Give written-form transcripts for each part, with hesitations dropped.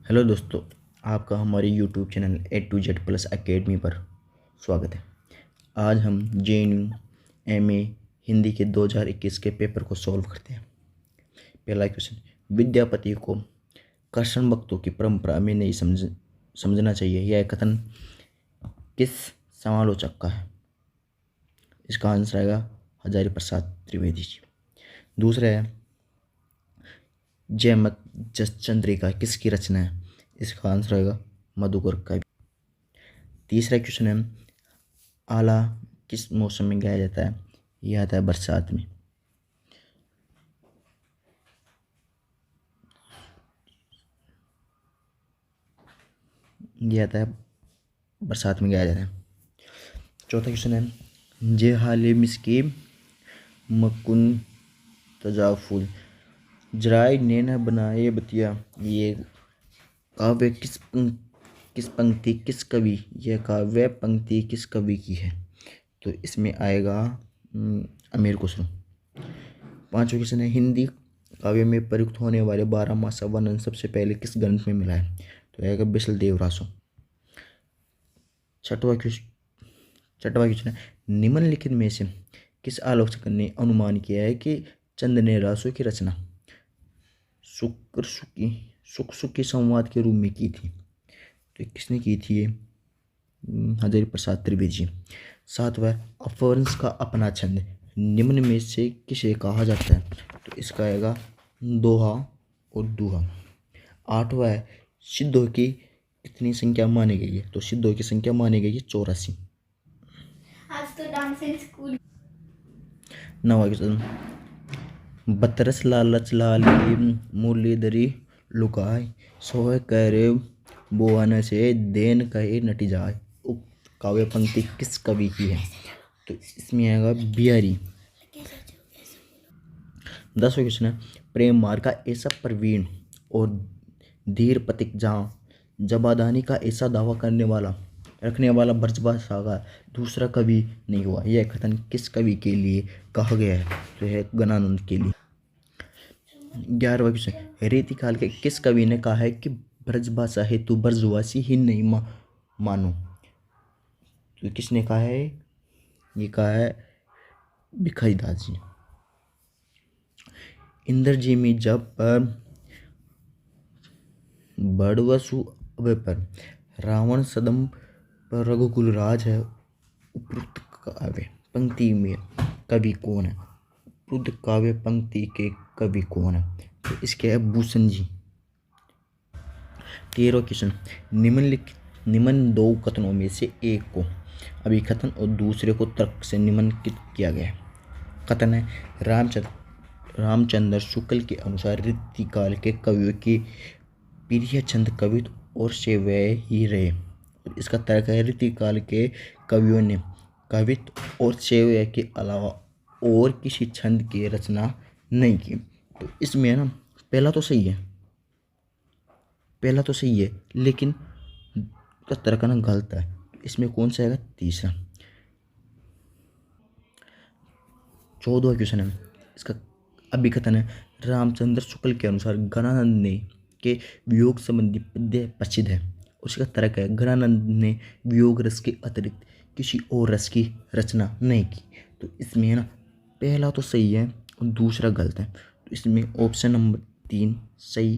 Hello दोस्तों, आपका हमारे YouTube channel A to Z+ academy पर स्वागत है। आज हम JNU MA हिंदी के 2021 के पेपर को सॉल्व करते हैं। पहला क्वेश्चन, विद्यापति को कर्षण भक्तों की परंपरा में नहीं समझना चाहिए, यह कथन किस समालोचक का है? इसका आंसर आएगा हजारी प्रसाद त्रिवेदी जी। दूसरा है, जयमत जसचंद्रिका किसकी रचना है? इसका आंसर आएगा मधुकर का। तीसरा क्वेश्चन है, आला किस मौसम में गाया जाता है? यह आता है बरसात में। यह आता है बरसात में गाया जाता है। चौथा क्वेश्चन है, जे हाले मिसके मकुन तजा फूल जराय नैना बनाए बतिया, ये काव्य किस पंक्ति किस कवि यह काव्य पंक्ति किस कवि की है? तो इसमें आएगा अमीर खुसरो। पांचवा क्वेश्चन है, हिंदी काव्य में प्रयुक्त होने वाले 12 मासा वर्णन सबसे पहले किस ग्रंथ में मिला है? तो आएगा बिसल देव रासो। छठवा क्वेश्चन है, निम्नलिखित में से किस आलोचक ने अनुमान किया है कि चंद ने रासो की रचना सुख सुखी संवाद के रूप में की थी? तो किसने की थी ये? हजारी प्रसाद त्रिवेदी जी। सातवां, अपभ्रंश का अपना छंद निम्न में से किसे कहा जाता है? तो इसका आएगा दोहा और दूहा। आठवां है, सिद्धों की कितनी संख्या मानी गई है? तो सिद्धों की संख्या मानी गई है 84। आज तो डांस इन स्कूल। नवा क्वेश्चन, बतरस लालच लाल की मुरलीधरी लुकाय सोह करे बोआन से देन कहे नटी जाए, उक्त काव्य पंक्ति किस कवि की है? तो इसमें आएगा बिहारी। 10वां क्वेश्चन है, प्रेम मार्ग का ऐसा प्रवीण और धीर पथिक जहाँ जबादानी का ऐसा दावा रखने वाला ब्रजभाष का दूसरा कवि नहीं हुआ, यह कथन किस कवि के लिए कहा गया है? तो यह गणानंद के लिए। 11वां क्वेश्चन, रीति काल के किस कवि ने कहा है कि ब्रजभाषा हेतु ब्रजवासी ही नहीं मानो? तो किसने कहा है? ये कहा है भिखारी दास जी। इंद्र जी में जब बड़वसु अभय पर रावण सदम पर रघुकुल राज है, उपरुक्त काव्य पंक्ति में कवि कौन है? उपरुक्त काव्य पंक्ति के कवि कौन है? तो इसके है भूषण जी। 13वां क्वेश्चन, निम्न दो कथनों में से एक को अभिकथन और दूसरे को तर्क से निम्नलिखित किया गया है। कथन है, रामचंद्र शुक्ल के अनुसार रीतिकाल के कवियों की प्रिय छंद कवित्व और सेवय ही रहे। और इसका तर्क है, रीतिकाल के कवियों ने कवित्व और सेवय के अलावा और किसी छंद की रचना नहीं की। तो इसमें ना पहला तो सही है, लेकिन उसका तर्क ना गलत है। इसमें कौन सा आएगा? तीसरा। 14वां क्वेश्चन है, इसका अभिकथन है, रामचंद्र शुक्ल के अनुसार गणानंद ने के वियोग संबंधी पद्य प्रसिद्ध है। उसका तर्क है, गणानंद ने वियोग रस के अतिरिक्त किसी और रस की रचना नहीं की। तो इसमें ना पहला तो सही है और दूसरा गलत है। तो इसमें ऑप्शन नंबर 3 सही।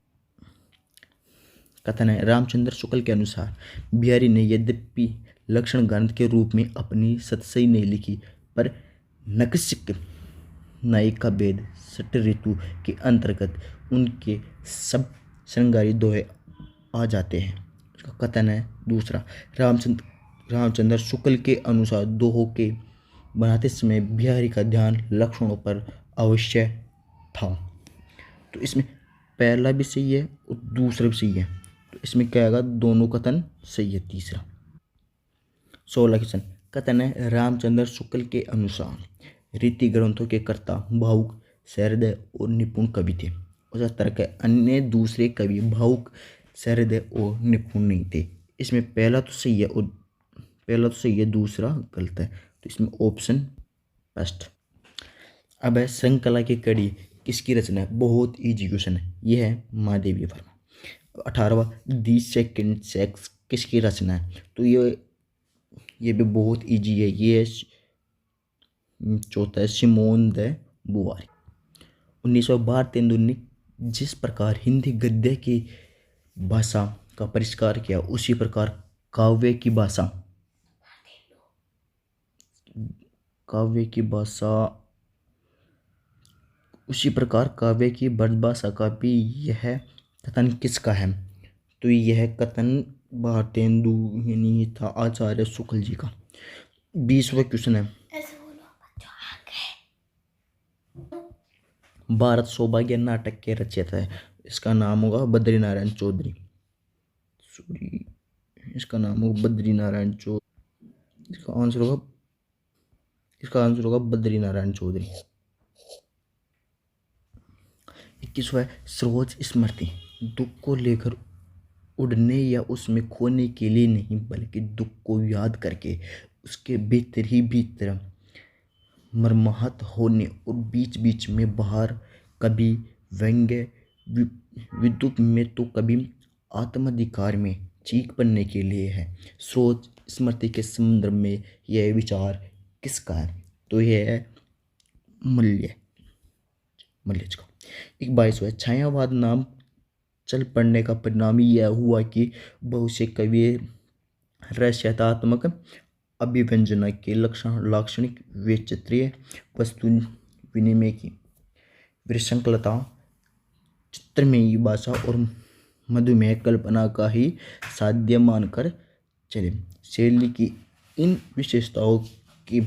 कथन है, रामचंद्र शुक्ल के अनुसार बिहारी ने यद्यपि लक्षण ग्रंथ के रूप में अपनी सतसई नहीं लिखी, पर नकसिक नायक का भेद सट ऋतु के अंतर्गत उनके सब श्रृंगारी दोहे आ जाते हैं। उसका कथन है दूसरा, रामचंद्र शुक्ल के अनुसार दोहों के बनाते समय बिहारी का ध्यान लक्षणों पर अवश्य था। तो इसमें पहला भी सही है और दूसरा भी सही है। तो इसमें क्या आएगा? दोनों कथन सही है। तीसरा। 16 क्वेश्चन, कथन है, रामचंद्र शुक्ल के अनुसार रीति ग्रंथों के कर्ता भावुक सहृदय और निपुण कवि थे। उसका तर्क है, अन्य दूसरे कवि भावुक सहृदय और निपुण नहीं थे। इसमें पहला तो सही है, दूसरा गलत है। तो इसमें ऑप्शन फर्स्ट। अब है, श्रृंखला की कड़ी किसकी रचना है? बहुत ईजी क्वेश्चन है। यह है महादेवी वर्मा। 18वां दी सेकंड सेक्स किसकी रचना है? तो ये भी बहुत इजी है। ये चौथा है सिमोन द बुवारी। 1912 तेंदुल ने जिस प्रकार हिंदी गद्य की भाषा का परिष्कार किया, उसी प्रकार काव्य की भाषा काव्य की भाषा उसी प्रकार काव्य की ब्रजभाषा का भी यह कथन किसका है? तो यह कथन भारतेंदु यानी था आचार्य शुक्ल जी का। 20वां क्वेश्चन है, ऐसे बोलो बच्चों आगे। भारत सौभाग्य नाटक के रचयिता है, इसका नाम होगा बद्री नारायण चौधरी। सॉरी, इसका नाम होगा बद्री नारायण चौधरी। इसका आंसर होगा बद्री नारायण चौधरी। 21वां है सरोज स्मृति। दुख को लेकर उड़ने या उसमें खोने के लिए नहीं, बल्कि दुख को याद करके उसके भीतर ही भीतर मर्माहत होने और बीच बीच में बाहर, कभी व्यंग्य विद्युत में तो कभी आत्माधिकार में चीख पड़ने के लिए है। सरोज स्मृति के संदर्भ में यह विचार किसका है? तो यह है मल्यज का। एक 22वां है छायावाद नाम चल पड़ने का परिणाम यह हुआ कि बहुत से कवि रहस्यात्मक अभिव्यंजना के लाक्षणिक वैचित्र्य वस्तु विनिमय की विसंकलता, चित्रमयी भाषा और मधुमेह कल्पना का ही साध्य मानकर चले। शैली की इन विशेषताओं की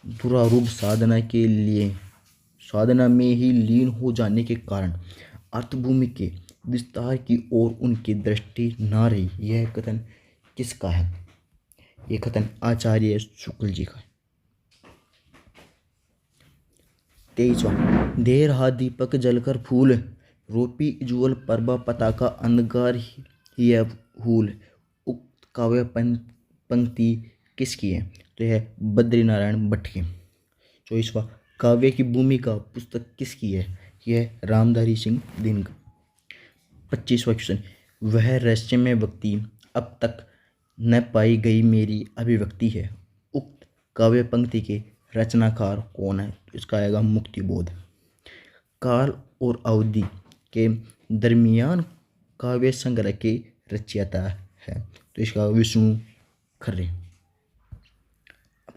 दुरारूप साधना में ही लीन हो जाने के कारण अर्थभूमि के विस्तार की ओर उनकी दृष्टि न रही। यह कथन किसका है? यह कथन आचार्य शुक्ल जी का है। 23वां देर रहा दीपक जलकर फूल, रोपी उज्ज्वल प्रभा पताका अंधकार ही यह भूल। उक्त काव्य पंक्ति किसकी है? तो यह बद्री नारायण भट्ट की। 24वां काव्य की भूमिका पुस्तक किसकी है? यह रामधारी सिंह दिनकर। 25वां क्वेश्चन वह रहस्यमय व्यक्ति अब तक न पाई गई मेरी अभिव्यक्ति है। उक्त काव्य पंक्ति के रचनाकार कौन है? इसका आएगा मुक्तिबोध। काल और अवधि के दरमियान काव्य संग्रह के रचयिता है, तो इसका विष्णु खर्रे।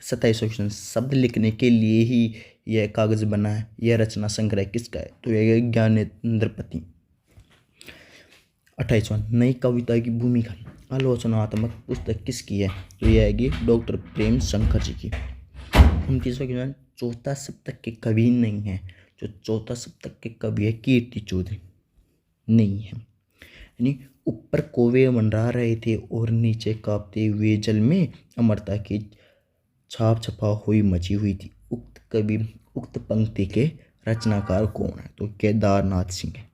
27वां क्वेश्चन शब्द लिखने के लिए ही यह कागज बना है, यह रचना संग्रह किसका है? तो यह ज्ञानेंद्रपति। 28वां नई कविता की भूमिका आलोचनात्मक पुस्तक किसकी है? तो यह आएगी डॉक्टर प्रेम शंकर जी की। 29वां क्वेश्चन चौथा सप्तक के कवि नहीं है, जो चौथा सप्तक के कवि है कीर्ति चौधरी नहीं है। यानी ऊपर कौवे मंडरा रहे थे और नीचे कांपते हुए जल में अमरता की छाप छपा हुई मची हुई थी। उक्त पंक्ति के रचनाकार कौन है? तो केदारनाथ सिंह है।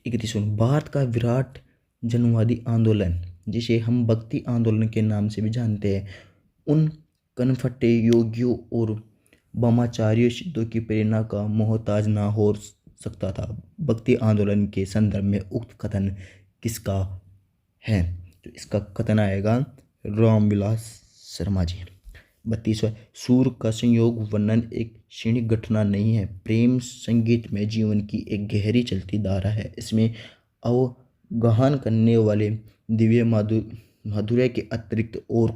31वां भारत का विराट जनवादी आंदोलन, जिसे हम भक्ति आंदोलन के नाम से भी जानते हैं, उन कनफटे योगियों और वामाचार्यों सिद्धों की प्रेरणा का मोहताज ना हो सकता था। भक्ति आंदोलन के संदर्भ में उक्त कथन किसका है? तो इसका कथन आएगा रामविलास शर्मा जी। 32वां सूर का संयोग वर्णन एक क्षणिक घटना नहीं है, प्रेम संगीत में जीवन की एक गहरी चलती धारा है। इसमें अवगाहन करने वाले दिव्य माधुर्य के अतिरिक्त और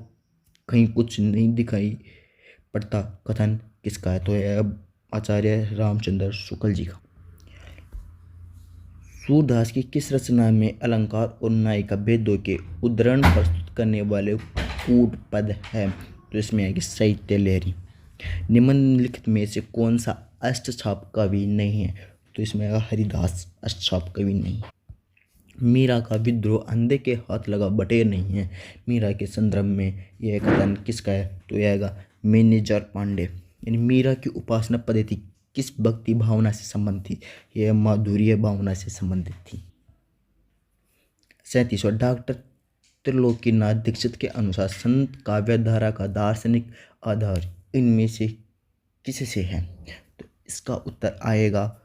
कहीं कुछ नहीं दिखाई पड़ता। कथन किसका है? तो यह आचार्य रामचंद्र शुक्ल जी का। सूरदास की किस रचना में अलंकार और नायिका भेदों के उदाहरण प्रस्तुत करने वाले कूट पद है? तो इसमें आएगी साहित्य लहरी। निम्नलिखित में से कौन सा अष्टछाप कवि नहीं है? तो इसमें आएगा हरिदास अष्टछाप कवि नहीं। मीरा का विद्रोह अंधे के हाथ लगा बटेर नहीं है। मीरा के संदर्भ में यह कथन किसका है? तो यह आएगा मैनेजर पांडे। यानी मीरा की उपासना पद्धति किस भक्ति भावना से संबंधित थी? यह माधुर्य भावना से संबंधित थी। 37वां डॉक्टर त्रिलोकीनाथ दीक्षित के अनुसार संत काव्य धारा का दार्शनिक आधार इनमें से किससे है? तो इसका उत्तर आएगा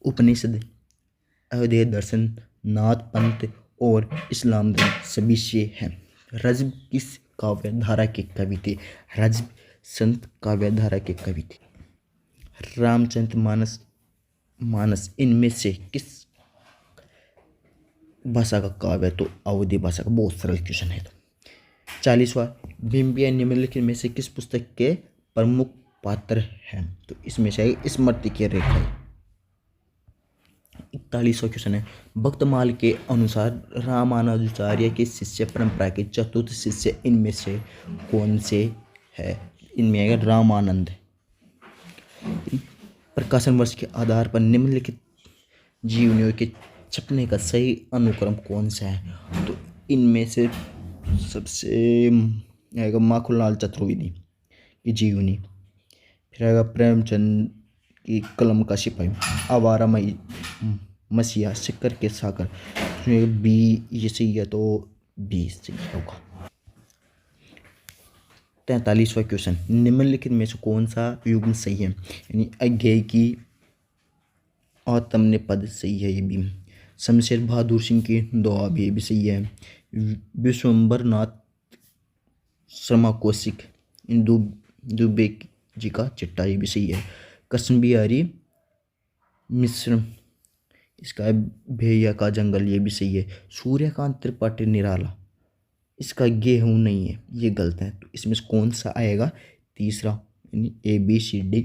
उपनिषद, अवधेय दर्शन, नाथ पंथ और इस्लाम धर्म सभी से हैं। रज्म किस काव्य धारा के कवि थे? रज्म संत काव्य धारा के कवि थे। रामचरित मानस मानस इनमें से किस भाषा का काव्य है? तो अवधी भाषा का। बहुत सरल क्वेश्चन है। तो 40वां, बिंबिया निम्नलिखित में से किस पुस्तक के प्रमुख पात्र हैं? तो इसमें से स्मृति के रेखा। 41वां क्वेश्चन है, भक्तमाल के अनुसार रामानुजाचार्य के शिष्य परंपरा के चतुर्थ शिष्य इनमें से कौन से है? इनमें आएगा रामानंद। प्रकाशन वर्ष के आधार पर निम्नलिखित जीवनियों के छपने का सही अनुक्रम कौन सा है? तो इनमें से सबसे आएगा माखनलाल चतुर्वेदी की जीवनी, फिर आएगा प्रेमचंद की कलम का सिपाही, आवारा मसीहा, सिक्कर के साकर, बी ये सही है, तो बी सही होगा। 43वां क्वेश्चन, निम्नलिखित में से कौन सा युग्म सही है? यानी अज्ञेय की आत्मनेपद सही है, ये भी। शमशेर बहादुर सिंह की दोहा भी, ये भी सही है। विश्वम्बर नाथ शर्मा कौशिक, इन दुबे जी का चिट्ठा, ये भी सही है। कृष्ण बिहारी मिश्र, इसका भैया का जंगल, ये भी सही है। सूर्यकांत त्रिपाठी निराला, इसका गेहूं नहीं है, ये गलत है। तो इसमें से कौन सा आएगा? तीसरा, यानी ABCD।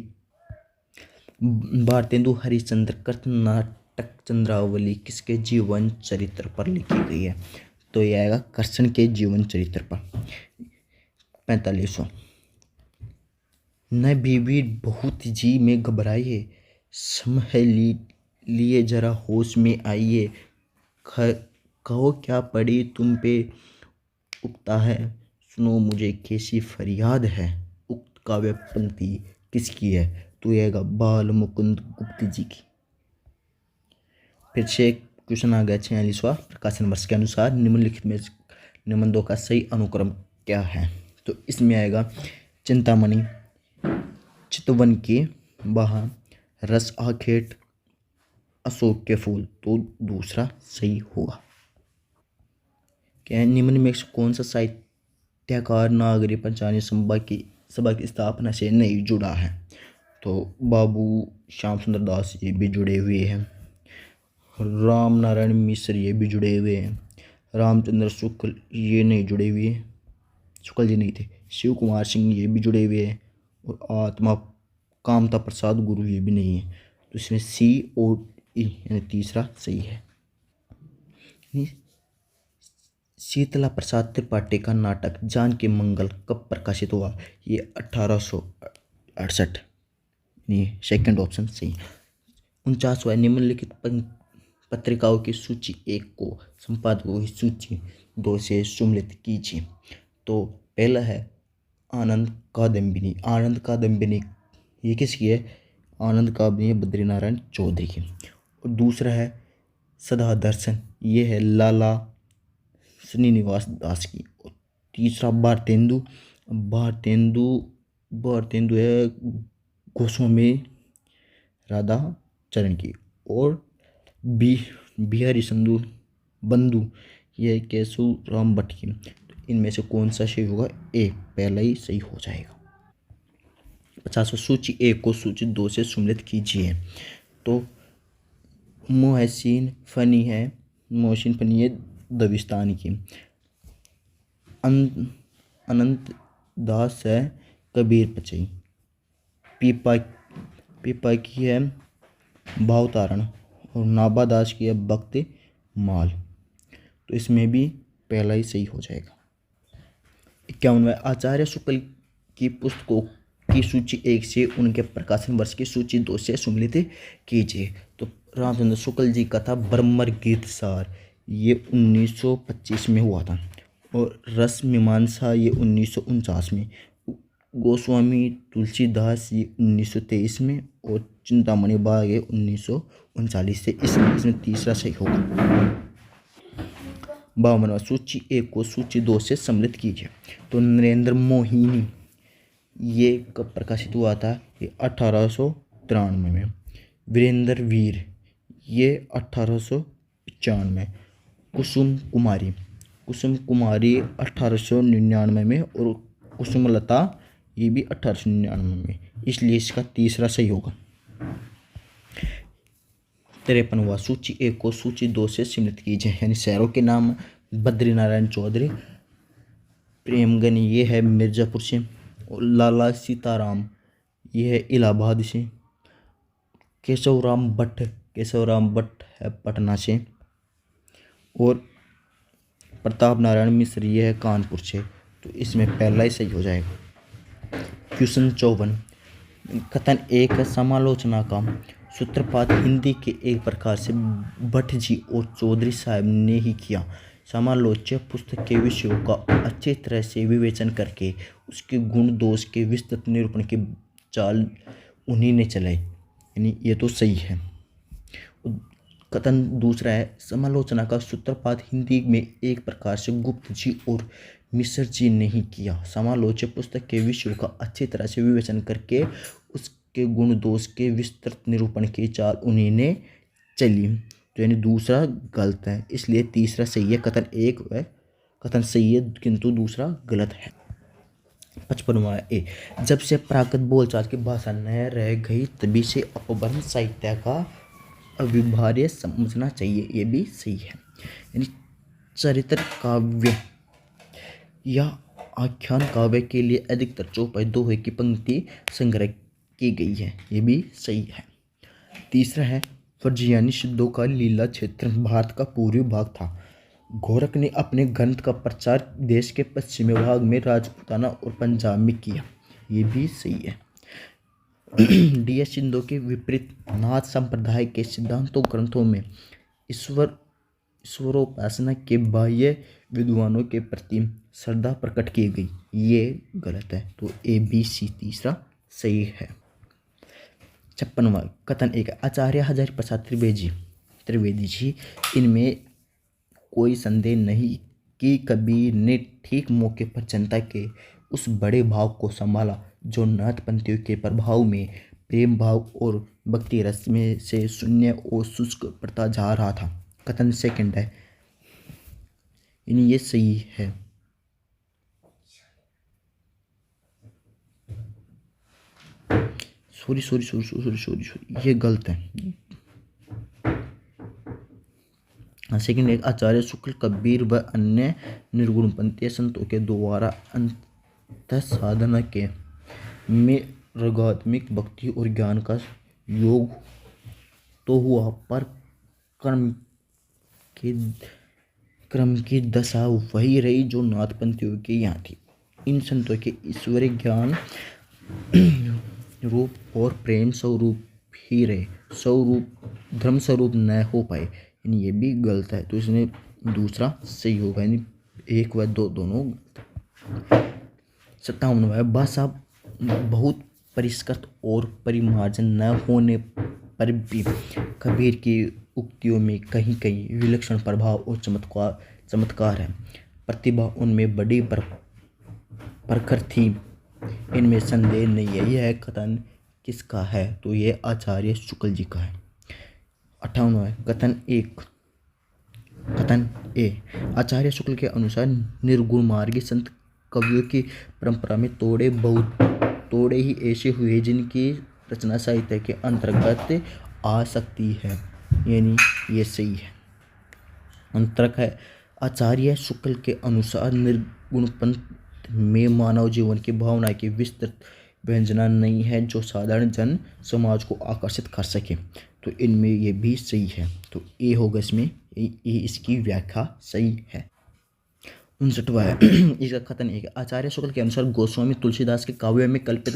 भारतेंदु हरिश्चंद्र कृत नाटक चंद्रावली किसके जीवन चरित्र पर लिखी गई है? तो यह आएगा कृष्ण के जीवन चरित्र पर। 45वां, न बीबी बहुत जी में घबराइए, संभल लिए जरा होश में आइए, कहो क्या पड़ी तुम पे उगता है, सुनो मुझे कैसी फरियाद है। उक्त काव्य पंक्ति किसकी है? तो यह बाल मुकुंद गुप्त जी की। फिर से क्वेश्चन आ गया 46वां, प्रकाशन वर्ष के अनुसार निम्नलिखित में निबंधों का सही अनुक्रम क्या है? तो इसमें आएगा चिंतामणि, चितवन के बहा, रस आखेट, अशोक के फूल, तो दूसरा सही होगा। क्या है? निम्न में से कौन सा साहित्यकार नागरी पंचायत सभा की स्थापना से नहीं जुड़ा है? तो बाबू श्याम सुंदर दास, ये भी जुड़े हुए हैं। राम नारायण मिश्र, ये भी जुड़े हुए हैं। रामचंद्र शुक्ल, ये नहीं जुड़े हुए, शुक्ल जी नहीं थे। शिव कुमार सिंह, ये भी जुड़े हुए हैं। और आत्मा कामता प्रसाद गुरु, ये भी नहीं है। तो इसमें C और E यानी तीसरा सही है। शीतला प्रसाद त्रिपाठी का नाटक जानकी मंगल कब प्रकाशित हुआ? ये 1868, ये सेकंड ऑप्शन सही। 49वां, निम्नलिखित पत्रिकाओं की सूची 1 को संपादकों की सूची 2 से सम्मिलित कीजिए। तो पहला है आनंद कादम्बिनी। आनंद कादम्बिनी ये किसकी है? आनंद कादम्बिनी बद्रीनारायण चौधरी की। और दूसरा है सदा दर्शन, ये है लाला श्रीनिवास दास की। और तीसरा भारतेंदु भारतेंदु है गोस्वामी राधा चरण की। और बिहारी संधु बंधु, यह केशव राम भट्ट की। तो इनमें से कौन सा सही होगा? ए, पहला ही सही हो जाएगा। 50वां, सूची 1 को सूची 2 से सम्मिलित कीजिए। तो मोहसिन फनी है दबिस्तान की। अनंत दास है कबीर पचई। पीपा की है भावतारण। और नाभा दास की है भक्ति माल। तो इसमें भी पहला ही सही हो जाएगा। 51वां, आचार्य शुक्ल की पुस्तकों की सूची 1 से उनके प्रकाशन वर्ष की सूची 2 से सम्मिलित कीजिए। तो रामचंद्र शुक्ल जी का था ब्रह्मर गीतसार, ये 1925 में हुआ था। और रस मीमांसा, ये 1949 में। गोस्वामी तुलसीदास, ये 1923 में। और चिंतामणि बाग, ये 1939 से। इसमें तीसरा सही होगा। 52वां, सूची 1 को सूची 2 से सम्मिलित कीजिए। तो नरेंद्र मोहिनी, ये कब प्रकाशित हुआ था? ये 1893 में। वीरेंद्र वीर, ये 1895। कुसुम कुमारी 1899 में, और कुसुमलता ये भी 1899 में, इसलिए इसका तीसरा सही होगा। 53वां, सूची 1 को सूची 2 से सम्मिलित कीजिए। यानी शहरों के नाम: बद्रीनारायण चौधरी, प्रेमगन ये है मिर्ज़ापुर से, और लाला सीताराम ये है इलाहाबाद से, केशवराम भट्ट है पटना से, और प्रताप नारायण मिश्र ये है कानपुर से। तो इसमें पहला ही सही हो जाएगा। क्वेश्चन 54, कथन 1 है समालोचना का सूत्रपात हिंदी के एक प्रकार से भट्ट जी और चौधरी साहब ने ही किया। समालोच्य पुस्तक के विषयों का अच्छी तरह से विवेचन करके उसके गुण दोष के विस्तृत निरूपण की चाल उन्हीं ने चलाई। यानी ये तो सही है। कथन दूसरा है समालोचना का सूत्रपात हिंदी में एक प्रकार से गुप्त जी और मिश्र जी ने ही किया। समालोच्य पुस्तक के विषयों का अच्छी तरह से विवेचन करके उसके गुण दोष के विस्तृत निरूपण की चाल उन्हीं ने चली। तो यानी दूसरा गलत है, इसलिए तीसरा सही है। कथन 1 है, कथन सही है किंतु दूसरा गलत है। 55वां ए, जब से प्राकृत बोलचाल की भाषा न रह गई तभी से अपभ्रंश साहित्य का अविभाज्य समझना चाहिए। ये भी सही है। यानी चरित्र काव्य या आख्यान काव्य के लिए अधिकतर चौपाई दोहे की पंक्ति संग्रह की गई है। ये भी सही है। तीसरा है फर्जियानी सिद्धों का लीला क्षेत्र भारत का पूर्वी भाग था। गोरख ने अपने ग्रंथ का प्रचार देश के पश्चिमी भाग में राजपूताना और पंजाब में किया। ये भी सही है। डी एस सिंधु के विपरीत नाथ संप्रदाय के सिद्धांतों ग्रंथों में ईश्वरोपासना के बाह्य विद्वानों के प्रति श्रद्धा प्रकट की गई। ये गलत है। तो ए बी सी तीसरा सही है। 56वां, कथन 1 आचार्य हजारी प्रसाद त्रिवेदी जी, इनमें कोई संदेह नहीं कि कबीर ने ठीक मौके पर जनता के उस बड़े भाव को संभाला जो नाथपंथियों के प्रभाव में प्रेम भाव और भक्ति रस में से शून्य और शुष्क पड़ता जा रहा था। कथन सेकंड है, यानी ये सही है। सॉरी ये गलत है। सेकंड एक, आचार्य शुक्ल कबीर व अन्य निर्गुणपंथी संतों के द्वारा अंत साधना के में रागात्मिक भक्ति और ज्ञान का योग तो हुआ, पर क्रम की दशा वही रही जो नाथपंथियों के यहाँ थी। इन संतों के ईश्वरीय ज्ञान रूप और प्रेम स्वरूप ही रहे, स्वरूप धर्म स्वरूप न हो पाए। यानी ये भी गलत है। तो इसमें दूसरा सही होगा। यानी 1 व 2 दोनों गलत। 57वां है, भाषा बहुत परिष्कृत और परिमार्जन न होने पर भी कबीर की उक्तियों में कहीं कहीं विलक्षण प्रभाव और चमत्कार है। प्रतिभा उनमें बड़ी प्रखर थी, इनमें संदेह नहीं है। यह कथन किसका है? तो ये आचार्य शुक्ल जी का है। 58वां है, कथन ए, आचार्य शुक्ल के अनुसार निर्गुण मार्गी संत कवियों की परंपरा में तोड़े ही ऐसे हुए जिनकी रचना साहित्य के अंतर्गत आ सकती है। यानी ये सही है। अंतरक है, आचार्य शुक्ल के अनुसार निर्गुण पंथ में मानव जीवन की भावना की विस्तृत व्यंजना नहीं है जो साधारण जन समाज को आकर्षित कर सके। तो इनमें ये भी सही है। तो ए होगा इसमें, ये इसकी व्याख्या सही है। 59वां है, इसका कथन एक, आचार्य शुक्ल के अनुसार गोस्वामी तुलसीदास के काव्य में कल्पित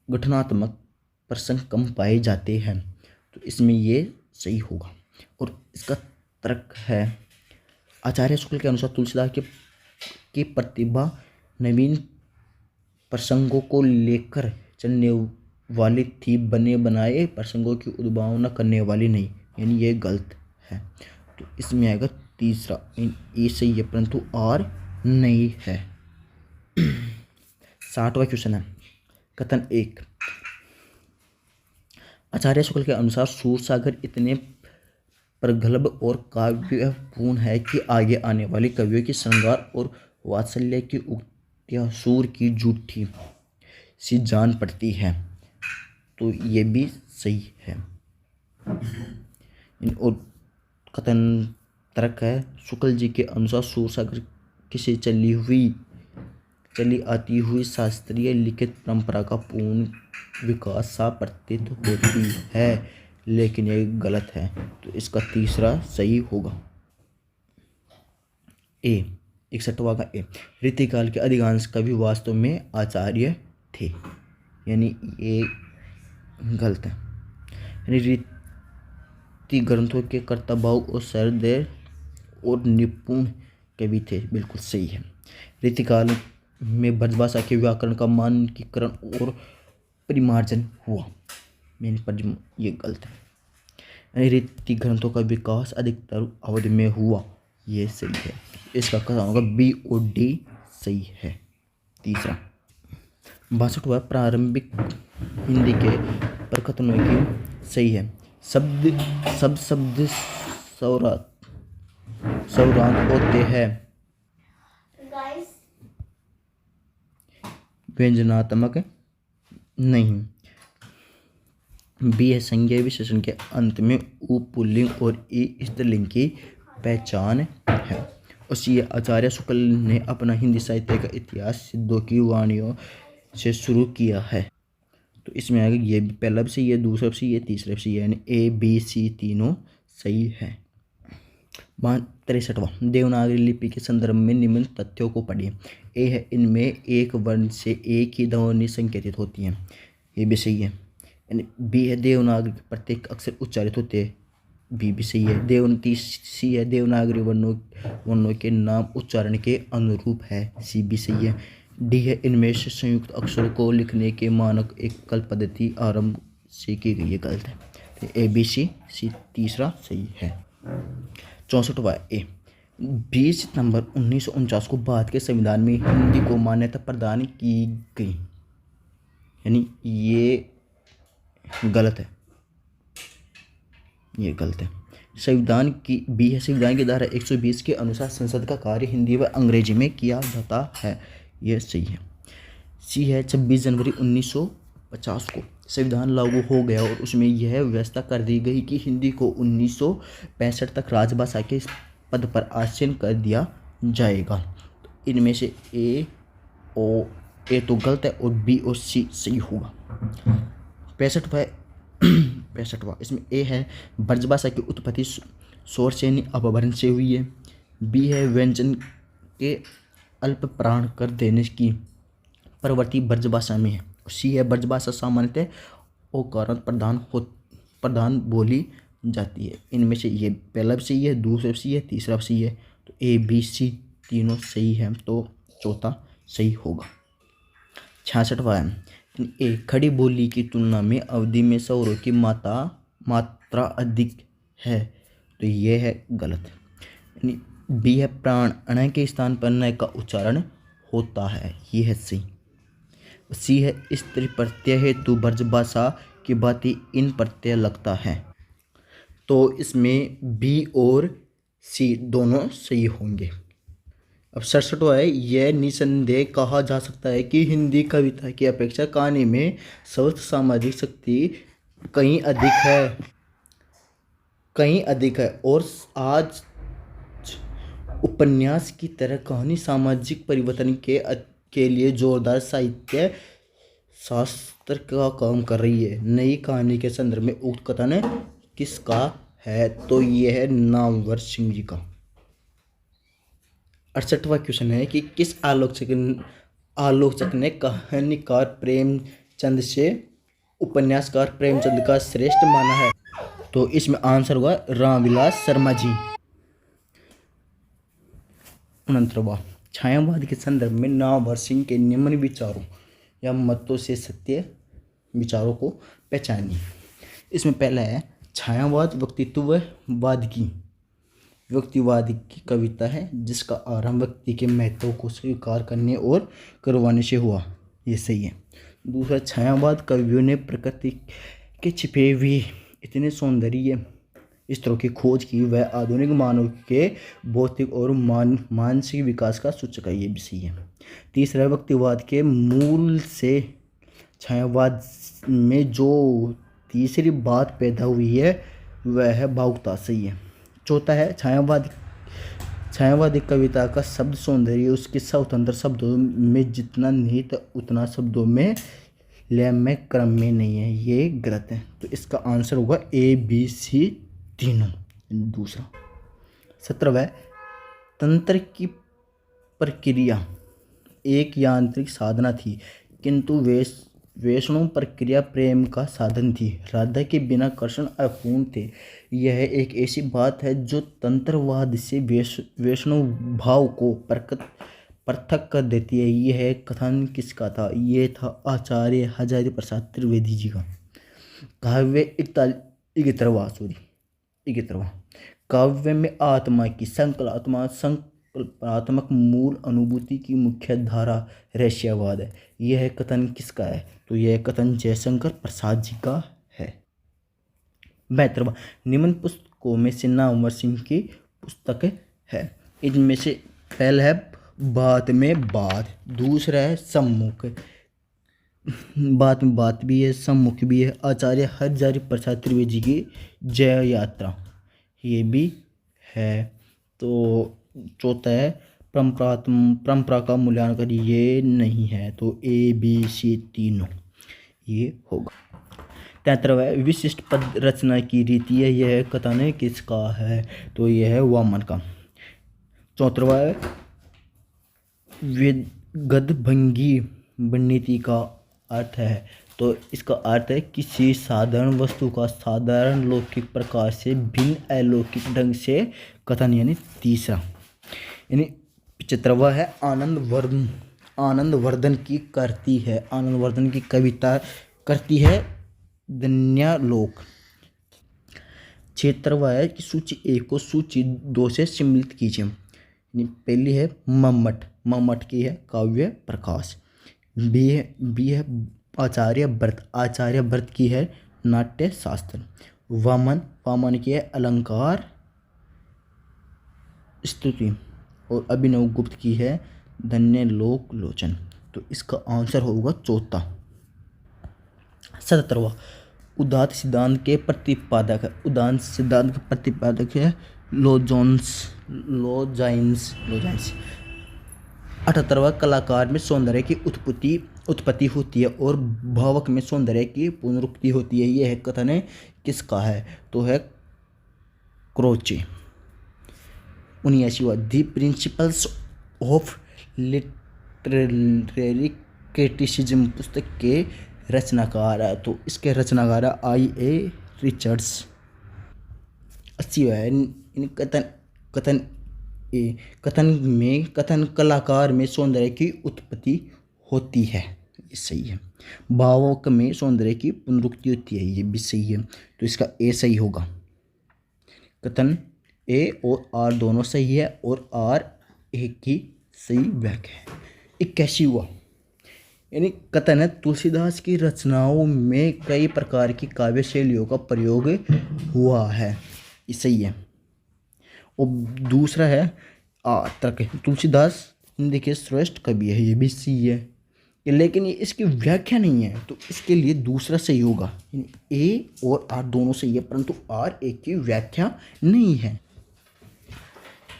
घटनात्मक प्रसंग कम पाए जाते हैं। तो इसमें ये सही होगा। और इसका तर्क है, आचार्य शुक्ल के अनुसार तुलसीदास की प्रतिभा नवीन प्रसंगों को लेकर चलने वाली थी, बने बनाए प्रसंगों की उद्भावना करने वाली नहीं। यानी ये गलत है। तो इसमें आएगा तीसरा, ये सही है परंतु आर नहीं है। 60वां क्वेश्चन है, कथन 1, आचार्य शुक्ल के अनुसार सूरसागर इतने प्रगल्भ और काव्यपूर्ण है कि आगे आने वाले कवियों की श्रृंगार और वात्सल्य की उक्तियां सूर की झूठी सी जान पड़ती है। तो ये भी सही है। और कथन तर्क है, शुक्ल जी के अनुसार सूरसागर किसी चली आती हुई शास्त्रीय लिखित परंपरा का पूर्ण विकास सा प्रतीत होती है, लेकिन यह गलत है। तो इसका तीसरा सही होगा। 61वां का ए, रीतिकाल के अधिकांश कवि वास्तव में आचार्य थे, यानी ये गलत है। यानी रीति ग्रंथों के कर्तव्य और सरदेर और निपुण कवि थे, बिल्कुल सही है। रीतिकाल में ब्रजभाषा के व्याकरण का मानकीकरण और परिमार्जन हुआ, ये गलत है। यानी रीति ग्रंथों का विकास अधिकतर अवधि में हुआ, ये सही है। इसका कथन होगा बी और डी सही है। तीसरा 62वां, प्रारंभिक हिंदी के प्रकथनों की सही है। सब शब्द सौरांत होते हैं, व्यंजनात्मक नहीं। बी है, संज्ञा विशेषण के अंत में उ पुल्लिंग और ई स्त्रीलिंग की पहचान है। और सी है, आचार्य शुक्ल ने अपना हिंदी साहित्य का इतिहास सिद्धों की वाणियों से शुरू किया है। तो इसमें आएगा ये पहला भी सही है, दूसरा भी सही है, तीसरा भी सही है, यानी ए बी सी तीनों सही है। 63वां, देवनागरी लिपि के संदर्भ में निम्न तथ्यों को पढ़िए। ए है, इनमें एक वर्ण से एक ही ध्वनि संकेतित होती है, ये भी सही है। यानी बी है, देवनागरी के प्रत्येक अक्षर उच्चारित होते हैं, बी भी सही है। सी है, देवनागरी वर्णों के नाम उच्चारण के अनुरूप है, सी भी सही है। डी है, इनमें से संयुक्त अक्षरों को लिखने के मानक एकल पद्धति आरंभ से की गई है, गलत है। तो ए बी सी तीसरा सही है। 64वां ए, 20 सितंबर 1949 को भारत के संविधान में हिंदी को मान्यता प्रदान की गई, यानी ये गलत है, ये गलत है। संविधान की बी है, संविधान की धारा 120 के अनुसार संसद का कार्य हिंदी व अंग्रेजी में किया जाता है, यह सही है। सी है, 26 जनवरी 1950 को संविधान लागू हो गया और उसमें यह व्यवस्था कर दी गई कि हिंदी को 1965 तक राजभाषा के पद पर आसीन कर दिया जाएगा। तो इनमें से ए तो गलत है और बी और सी सही होगा। 65वां, इसमें ए है, ब्रजभाषा की उत्पत्ति स्वर से अपभ्रंश से हुई है। बी है, व्यंजन के अल्प प्राण कर देने की प्रवृत्ति ब्रजभाषा में है। सी है, ब्रजभाषा सामान्यतः ओकारांत प्रधान बोली जाती है। इनमें से ये पहला भी सही है, दूसरा भी सही है, तीसरा भी सही है। तो ए बी सी तीनों सही है, तो चौथा सही होगा। 66वां है, ए, खड़ी बोली की तुलना में अवधि में स्वरों की मात्रा अधिक है, तो यह है गलत। यानी बी है, प्राण अण के स्थान पर न का उच्चारण होता है, यह है सही। सी है, स्त्री प्रत्यय हेतु ब्रजभाषा की भांति इन प्रत्यय लगता है, तो इसमें बी और सी दोनों सही होंगे। अब 67वां है, यह निसंदेह कहा जा सकता है कि हिंदी कविता की अपेक्षा कहानी में शब्द सामाजिक शक्ति कहीं अधिक है और आज उपन्यास की तरह कहानी सामाजिक परिवर्तन के लिए जोरदार साहित्य शास्त्र का काम कर रही है। नई कहानी के संदर्भ में उक्त कथन किसका है, तो यह है नामवर सिंह जी का। 68वां क्वेश्चन है कि किस आलोचक ने कहानीकार प्रेमचंद से उपन्यासकार प्रेमचंद का श्रेष्ठ माना है, तो इसमें आंसर हुआ रामविलास शर्मा जी। 69वां, छायावाद के संदर्भ में नामवर सिंह के निम्न विचारों या मतों से सत्य विचारों को पहचानिए। इसमें पहला है, छायावाद व्यक्तिवाद की कविता है जिसका आरंभ व्यक्ति के महत्व को स्वीकार करने और करवाने से हुआ, ये सही है। दूसरा, छायावाद कवियों ने प्रकृति के छिपे हुए इतने सौंदर्य स्तरों की खोज की वह आधुनिक मानव के भौतिक और मानसिक विकास का सूचक है। ये भी सही है। तीसरा, व्यक्तिवाद के मूल से छायावाद में जो तीसरी बात पैदा हुई है वह है भावुकता। सही है। चौथा है, छायावादी कविता का शब्द सौंदर्य उसके स्वतंत्र शब्दों में जितना निहित उतना शब्दों में लय में क्रम में नहीं है। ये गलत है। तो इसका आंसर होगा ए बी सी तीनों। दूसरा। 17वां, तंत्र की प्रक्रिया एक यांत्रिक साधना थी किंतु वैष्णव प्रक्रिया प्रेम का साधन थी। राधा के बिना कृष्ण अपूर्ण थे। यह एक ऐसी बात है जो तंत्रवाद से वैष्णव भाव को पृथक कर देती है। यह कथन किसका था? यह था आचार्य हजारी प्रसाद त्रिवेदी जी का। काव्य 11वां। काव्य में आत्मा की संकल्पात्मक मूल अनुभूति की मुख्य धारा रहस्यवाद है। यह कथन किसका है? तो यह कथन जयशंकर प्रसाद जी का है। 72वां, निम्न पुस्तकों में से नामवर सिंह की पुस्तक है। इनमें से पहला है बात में बात, दूसरा है सम्मुख, बात में बात भी है, सम्मुख भी है। आचार्य हजारी प्रसाद त्रिवेदी की जय यात्रा, ये भी है। तो चौथा है परंपरा का मूल्यांकन, ये नहीं है। तो ए बी सी तीनों ये होगा। 73वां, विशिष्ट पद रचना की रीति है। यह कथन किसका है? तो यह है वामन का। 74वां, गदभंगी नीति का अर्थ है। तो इसका अर्थ है किसी साधारण वस्तु का साधारण लौकिक प्रकार से भिन्न अलौकिक ढंग से कथन, यानी तीसरा। यानी 75वां है आनंदवर्धन की करती है, आनंदवर्धन की कविता करती है धन्यालोक। 76वां है कि सूची 1 को सूची 2 से सम्मिलित कीजिए। पहली है मम्मट की है काव्य प्रकाश। बी है आचार्य भरत की है नाट्य शास्त्र। वामन की है अलंकार स्तुति। और अभिनव गुप्त की है धन्य लोक लोचन। तो इसका आंसर होगा चौथा। 77वां, उदात्त सिद्धांत के प्रतिपादक है लोजाइन्स। 78वां, कलाकार में सौंदर्य की उत्पत्ति होती है और भावक में सौंदर्य की पुनरुक्ति होती है। यह कथन किसका है? तो है क्रोचे। 79वां, the principles of literary criticism पुस्तक के रचनाकार है। तो इसके रचनाकार I.A. रिचर्ड्स। 80वां, कथन कलाकार में सौंदर्य की उत्पत्ति होती है। ये सही है। भावक में सौंदर्य की पुनरुक्ति होती है। ये भी सही है। तो इसका ए सही होगा। कथन ए और आर दोनों सही है और आर एक की सही व्याख्या है। 81वां, यानी कथन है तुलसीदास की रचनाओं में कई प्रकार की काव्य शैलियों का प्रयोग हुआ है। ये सही है। और दूसरा है तर्क, तुलसीदास हिंदी के श्रेष्ठ कवि है। ये भी सही है, लेकिन ये इसकी व्याख्या नहीं है। तो इसके लिए दूसरा सही होगा। ए और आर दोनों सही है परंतु आर एक की व्याख्या नहीं है।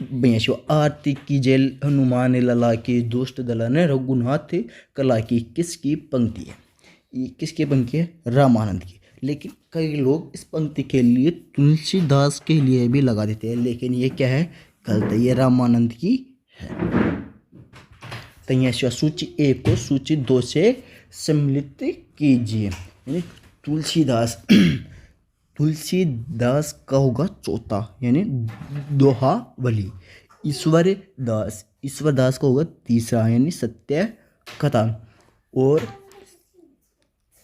82वां, आरती की जेल हनुमान लला की दुष्ट दलन रघुनाथ कला की किसकी पंक्ति है? ये किसकी पंक्ति है? रामानंद की। लेकिन कई लोग इस पंक्ति के लिए तुलसीदास के लिए भी लगा देते हैं, लेकिन ये क्या है? गलत है। ये रामानंद की है। 83वां, सूची 1 को सूची 2 से सम्मिलित कीजिए। यानी तुलसीदास का होगा चौथा, यानी दोहावली। ईश्वरदास का होगा तीसरा, यानी सत्य कथा। और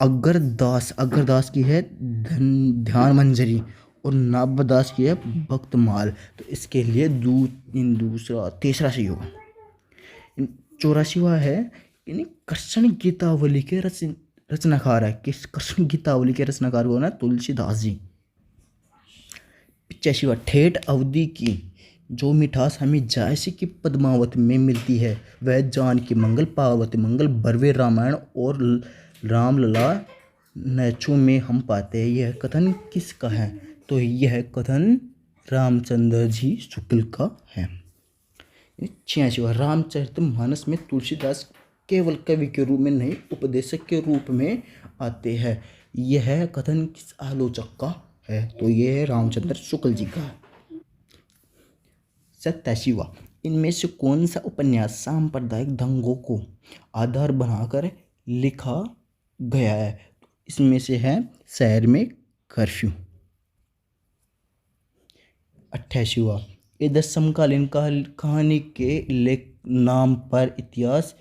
अग्रदास की है ध्यान मंजरी और नाभदास की है भक्तमाल। तो इसके लिए तीसरा सही होगा। 84वां है यानी कृष्ण गीतावली के रचनाकार है, किस कृष्ण गीतावली के रचनाकार कौन है? तुलसीदास जी। 85वां, ठेठ अवधि की जो मिठास हमें जैसे कि पद्मावत में मिलती है, वह जानकी मंगल पार्वती मंगल बरवे रामायण और रामलला नैचों में हम पाते हैं। यह कथन किसका है? तो यह कथन रामचंद्र जी शुक्ल का है। 86वां, रामचरितमानस में तुलसीदास केवल कवि के रूप में नहीं, उपदेशक के रूप में आते हैं। यह कथन किस आलोचक का है? तो यह है रामचंद्र शुक्ल जी का। 87वां, इनमें से कौन सा उपन्यास सांप्रदायिक दंगों को आधार बनाकर लिखा गया है? इसमें से है शहर में कर्फ्यू। 88वां, इधर समकालीन कहानी के लेख नाम पर इतिहास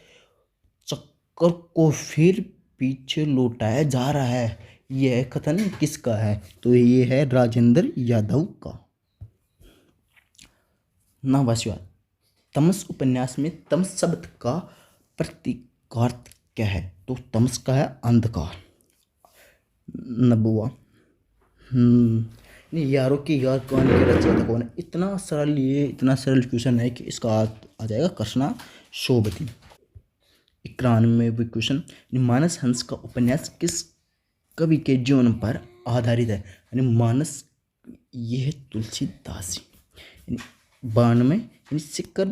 चक्कर को फिर पीछे लौटाया जा रहा है। यह कथन किसका है? तो ये है राजेंद्र यादव का। 89वां, तमस उपन्यास में तमस शब्द का प्रतीकार्थ क्या है? तो तमस का है अंधकार। 90वां, यारों की यार कहानी के रचयिता कौन है? इतना सरल क्वेश्चन है कि इसका आ जाएगा कृष्णा शोभती। 91वां क्वेश्चन, मानस हंस का उपन्यास किस कवि के जीवन पर आधारित है? यानी मानस, यह है तुलसीदास जी। 92, सिक्कर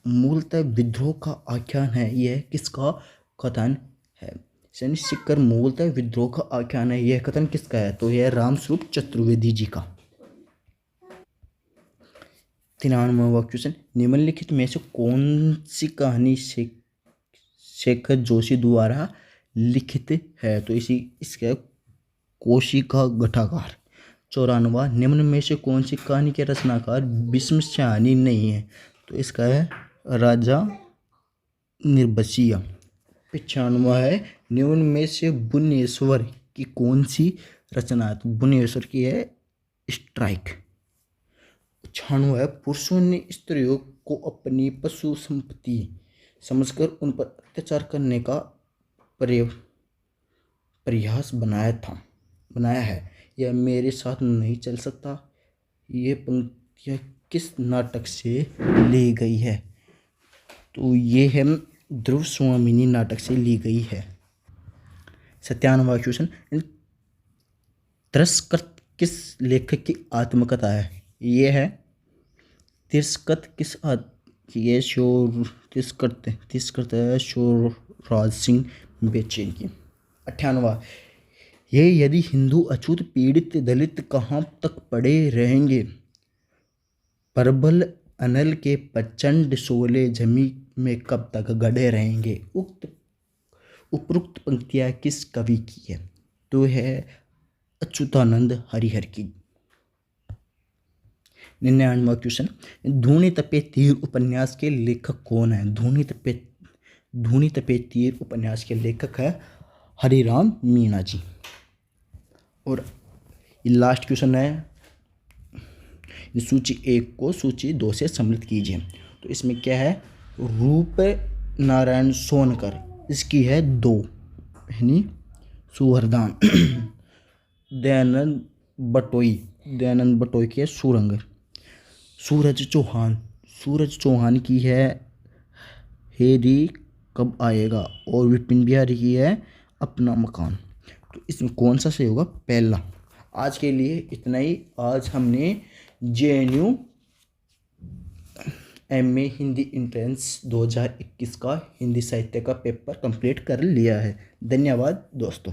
मूलतः विद्रोह का आख्यान है। यह किसका कथन है? यानी सिक्कर मूलतः विद्रोह का आख्यान है। यह कथन किसका है? तो यह रामस्वरूप चतुर्वेदी जी का। 93वां क्वेश्चन, निम्नलिखित में से कौन सी कहानी शेखर जोशी द्वारा लिखित है? तो इसका कोशिका घटाकार। 94वां, निम्न में से कौन सी कहानी के रचनाकार भीष्म शाहनी नहीं है? तो इसका है राजा निर्बसिया। 95वां है, निम्न में से भुवनेश्वर की कौन सी रचना है? तो भुवनेश्वर की है स्ट्राइक। 96वां है, पुरुषों ने स्त्रियों को अपनी पशु संपत्ति समझकर उन पर अत्याचार करने का प्रयास बनाया है। यह मेरे साथ नहीं चल सकता। ये पंक्तियाँ किस नाटक से ली गई है? तो ये है ध्रुव स्वामिनी नाटक से ली गई है। 97वां क्वेश्चन, तिरस्कृत किस लेखक की आत्मकथा है? ये है तिरस्कृत तिरस्कृत है शोराज सिंह बेचैन की। 98वां, ये यदि हिंदू अछूत पीड़ित दलित कहाँ तक पड़े रहेंगे, प्रबल अनल के प्रचंड शोले जमी में कब तक गड़े रहेंगे। उपरोक्त पंक्तियाँ किस कवि की है? तो है अच्युतानंद हरिहर की। 99वां क्वेश्चन, धूनी तपे तीर उपन्यास के लेखक कौन है? धूनी तपे तीर उपन्यास के लेखक है हरिराम मीणा जी। और लास्ट क्वेश्चन है, सूची 1 को सूची 2 से सम्मिलित कीजिए। तो इसमें क्या है? रूप नारायण सोनकर, इसकी है 2, यानी सुहरदान। दयानंद बटोई की है सुरंग। सूरज चौहान की है हेरी कब आएगा। और विपिन बिहारी की है अपना मकान। तो इसमें कौन सा सही होगा? पहला। आज के लिए इतना ही। आज हमने JNU MA हिंदी एंट्रेंस 2021 का हिंदी साहित्य का पेपर कंप्लीट कर लिया है। धन्यवाद दोस्तों।